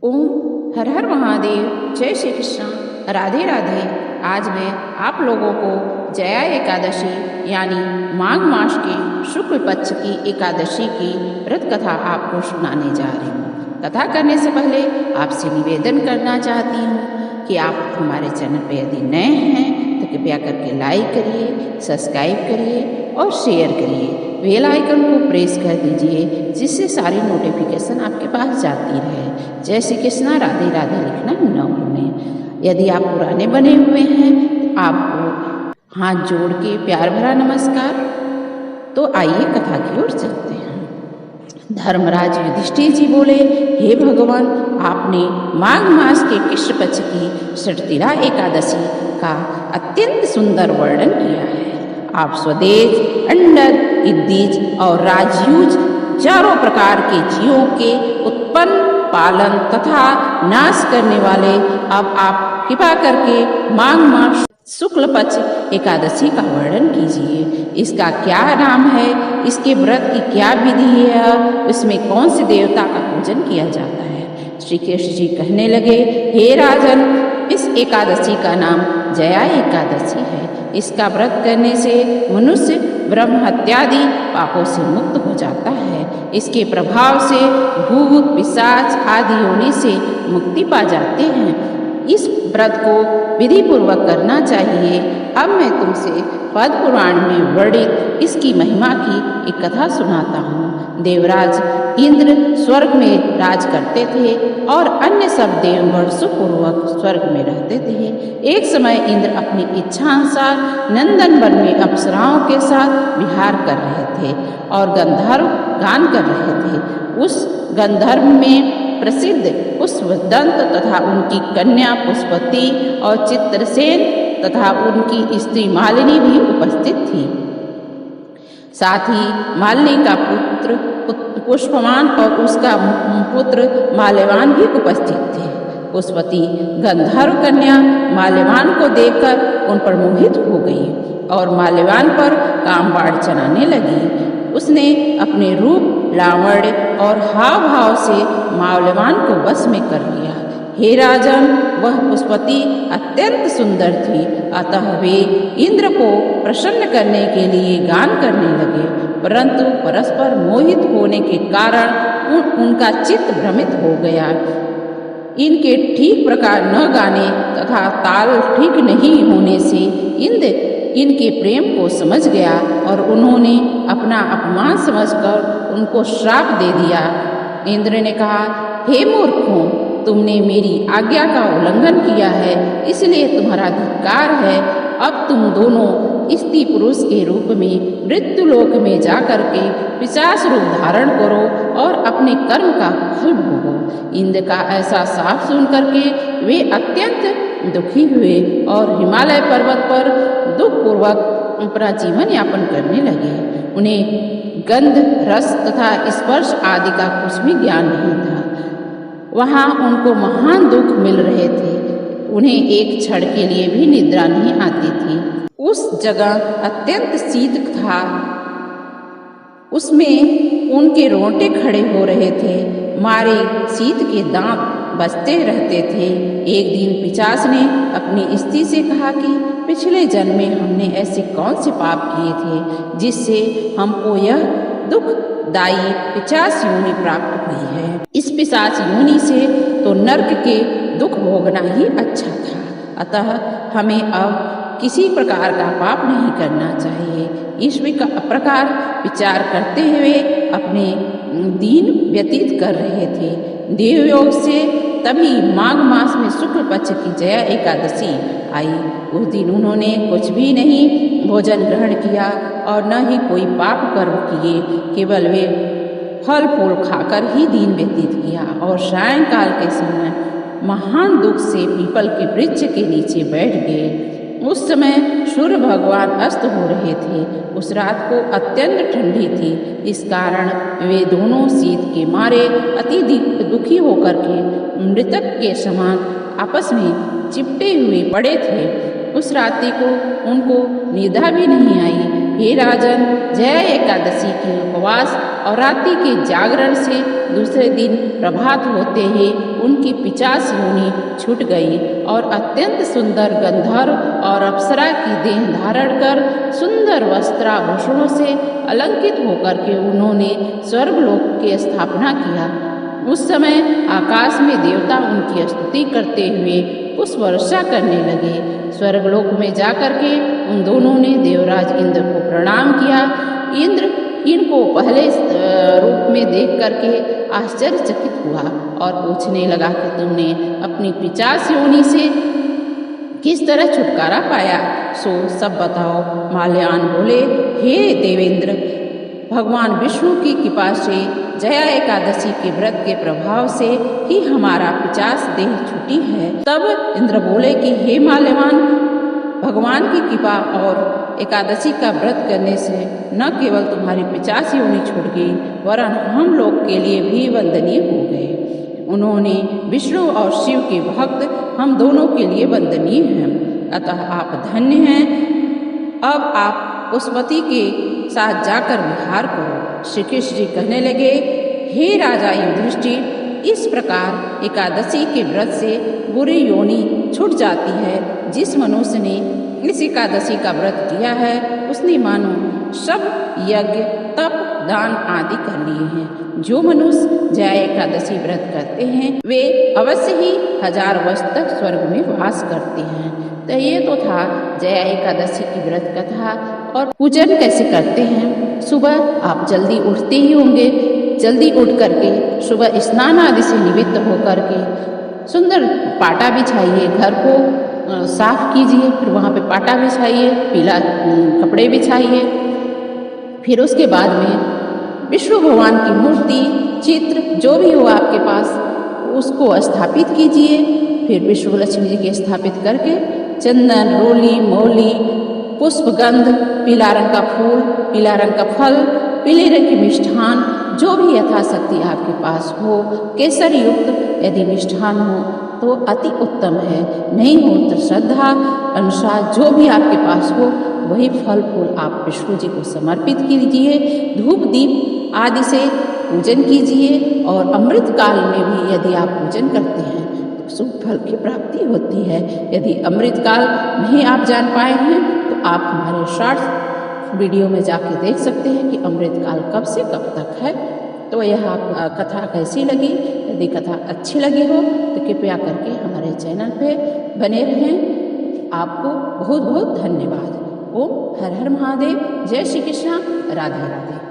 ओम हर हर महादेव। जय श्री कृष्ण। राधे राधे। आज मैं आप लोगों को जया एकादशी यानी माघ मास के शुक्ल पक्ष की एकादशी की व्रत कथा आपको सुनाने जा रही हूँ। कथा करने से पहले आपसे निवेदन करना चाहती हूँ कि आप हमारे चैनल पर यदि नए हैं तो कृपया करके लाइक करिए, सब्सक्राइब करिए और शेयर करिए। बेल आइकन को प्रेस कर दीजिए जिससे सारी नोटिफिकेशन आपके पास जाती रहे। जय श्री कृष्णा। राधे राधे लिखना न भूलें। यदि आप पुराने बने हुए हैं तो आपको हाथ जोड़ के प्यार भरा नमस्कार। तो आइए कथा की ओर चलते हैं। धर्मराज युधिष्ठिर जी बोले, हे भगवान, आपने माघ मास के कृष्ण पक्ष की षटतिला एकादशी का अत्यंत सुंदर वर्णन किया है। आप स्वदेश, अंडद, इद्दिज और राजयूज चारों प्रकार के जीवों के उत्पन्न, पालन तथा नाश करने वाले। अब आप कृपा करके माघ मास शुक्ल पक्ष एकादशी का वर्णन कीजिए। इसका क्या नाम है, इसके व्रत की क्या विधि है, इसमें कौन से देवता का पूजन किया जाता है। श्री कृष्ण जी कहने लगे, हे राजन, इस एकादशी का नाम जया एकादशी है। इसका व्रत करने से मनुष्य ब्रह्म हत्यादि पापों से मुक्त हो जाता है। इसके प्रभाव से भूत, पिशाच आदि होने से मुक्ति पा जाते हैं। इस व्रत को विधि पूर्वक करना चाहिए। अब मैं तुमसे पद्म पुराण में वर्णित इसकी महिमा की एक कथा सुनाता हूँ। देवराज इंद्र स्वर्ग में राज करते थे और अन्य सब देवगण सुखपूर्वक स्वर्ग में रहते थे। एक समय इंद्र अपनी इच्छानुसार नंदन वन में अप्सराओं के साथ विहार कर रहे थे और गंधर्व गान कर रहे थे। उस गंधर्व में प्रसिद्ध पुष्पदंत तथा उनकी कन्या पुष्पति और चित्रसेन तथा उनकी स्त्री मालिनी भी उपस्थित थी। साथ ही मालिनी का पुत्र पुष्पमान और उसका पुत्र माल्यवान भी उपस्थित थे। पुष्पति गंधर्व कन्या माल्यवान को देखकर उन पर मोहित हो गई और माल्यवान पर कामबाण चलाने लगी। उसने अपने रूप, लावण्य और हाव भाव से माल्यवान को वश में कर लिया। हे राजन, वह पुष्पति अत्यंत सुंदर थी, अतः वे इंद्र को प्रसन्न करने के लिए गान करने लगे, परंतु परस्पर मोहित होने के कारण उनका चित्त भ्रमित हो गया। इनके ठीक प्रकार न गाने तथा ताल ठीक नहीं होने से इंद्र इनके प्रेम को समझ गया और उन्होंने अपना अपमान समझकर उनको श्राप दे दिया। इंद्र ने कहा, हे मूर्खों, तुमने मेरी आज्ञा का उल्लंघन किया है, इसलिए तुम्हारा धिक्कार है। अब तुम दोनों स्त्री पुरुष के रूप में मृत्युलोक में जाकर के पिशाच रूप धारण करो और अपने कर्म का फल भोगो। इंद्र का ऐसा शाप सुन करके वे अत्यंत दुखी हुए और हिमालय पर्वत पर दुखपूर्वक अपना जीवन यापन करने लगे। उन्हें गंध, रस तथा स्पर्श आदि का कुछ भी ज्ञान नहीं था। वहाँ उनको महान दुख मिल रहे थे। उन्हें एक क्षण के लिए भी निद्रा नहीं आती थी। उस जगह अत्यंत शीत था, उसमें उनके रोंगटे खड़े हो रहे थे, मारे शीत के दांत बजते रहते थे। एक दिन पिशाच ने अपनी स्त्री से कहा कि पिछले जन्म में हमने ऐसे कौन से पाप किए थे जिससे हमको यह दुखदायी पिशाच योनि प्राप्त हुई है। इस पिशाच योनि से तो नरक के दुख भोगना ही अच्छा था, अतः हमें अब किसी प्रकार का पाप नहीं करना चाहिए। इस प्रकार विचार करते हुए अपने दिन व्यतीत कर रहे थे। देवयोग से तभी माघ मास में शुक्ल पक्ष की जया एकादशी आई। उस दिन उन्होंने कुछ भी नहीं भोजन ग्रहण किया और न ही कोई पाप कर्म किए, केवल वे फल फूल खाकर ही दिन व्यतीत किया और सायंकाल के समय महान दुख से पीपल के वृक्ष के नीचे बैठ गए। उस समय सूर्य भगवान अस्त हो रहे थे। उस रात को अत्यंत ठंडी थी, इस कारण वे दोनों शीत के मारे अति दुखी होकर के मृतक के समान आपस में चिपटे हुए पड़े थे। उस रात्रि को उनको निद्रा भी नहीं आई। हे राजन, जया एकादशी के उपवास और रात्रि के जागरण से दूसरे दिन प्रभात होते ही उनकी 50 योनि छूट गई और अत्यंत सुंदर गंधर्व और अप्सरा की देह धारण कर सुंदर वस्त्राभूषणों से अलंकृत होकर के उन्होंने स्वर्गलोक की स्थापना किया। उस समय आकाश में देवता उनकी स्तुति करते हुए पुष्प वर्षा करने लगे। स्वर्गलोक में जाकर के उन दोनों ने देवराज इंद्र को प्रणाम किया। इंद्र इनको पहले रूप में देख करके आश्चर्यचकित हुआ और पूछने लगा कि तुमने अपनी 50 योनि से किस तरह छुटकारा पाया, सो सब बताओ। माल्यान बोले, हे देवेंद्र, भगवान विष्णु की कृपा से जया एकादशी के व्रत के प्रभाव से ही हमारा 50 देह छूटी है। तब इंद्र बोले कि हे माल्यवान, भगवान की कृपा और एकादशी का व्रत करने से न केवल तुम्हारी 50 योनि छूट गई, वरन हम लोग के लिए भी वंदनीय हो गए। उन्होंने विष्णु और शिव के भक्त हम दोनों के लिए वंदनीय हैं, अतः आप धन्य हैं। अब आप पुष्पति के साथ जाकर विहार करो। श्री कृष्ण जी कहने लगे, हे राजा युधिष्ठिर, इस प्रकार एकादशी के व्रत से बुरी योनि छूट जाती है। जिस मनुष्य ने इस एकादशी का व्रत किया है उसने मानो सब यज्ञ तप दान आदि कर लिए हैं। जो मनुष्य जया एकादशी व्रत करते हैं वे अवश्य ही 1000 वर्ष तक स्वर्ग में वास करते हैं। तो ये तो था जया एकादशी की व्रत कथा। और पूजन कैसे करते हैं? सुबह आप जल्दी उठते ही होंगे। जल्दी उठ करके सुबह स्नान आदि से निवृत्त होकर के सुंदर पाटा बिछाइए, घर को साफ कीजिए, फिर वहाँ पे पाटा बिछाइए, पीला कपड़े बिछाइए। फिर उसके बाद में विष्णु भगवान की मूर्ति चित्र जो भी हो आपके पास उसको स्थापित कीजिए। फिर विष्णु लक्ष्मी जी के स्थापित करके चंदन, रोली, मौली, पुष्पगंध, पीला रंग का फूल, पीला रंग का फल, पीले रंग के मिष्ठान जो भी यथाशक्ति आपके पास हो, केसर युक्त यदि मिष्ठान हो तो अति उत्तम है। नहीं हो तो श्रद्धा अनुसार जो भी आपके पास हो वही फल फूल आप विष्णु जी को समर्पित कीजिए। धूप दीप आदि से पूजन कीजिए। और अमृत काल में भी यदि आप पूजन करते हैं तो शुभ फल की प्राप्ति होती है। यदि अमृत काल नहीं आप जान पाए हैं तो आप हमारे शॉर्ट्स वीडियो में जाके देख सकते हैं कि अमृत काल कब से कब तक है। तो यह आप कथा कैसी लगी? यदि कथा अच्छी लगी हो तो कृपया करके हमारे चैनल पे बने रहें। आपको बहुत बहुत धन्यवाद। ओम हर हर महादेव। जय श्री कृष्ण। राधे राधे।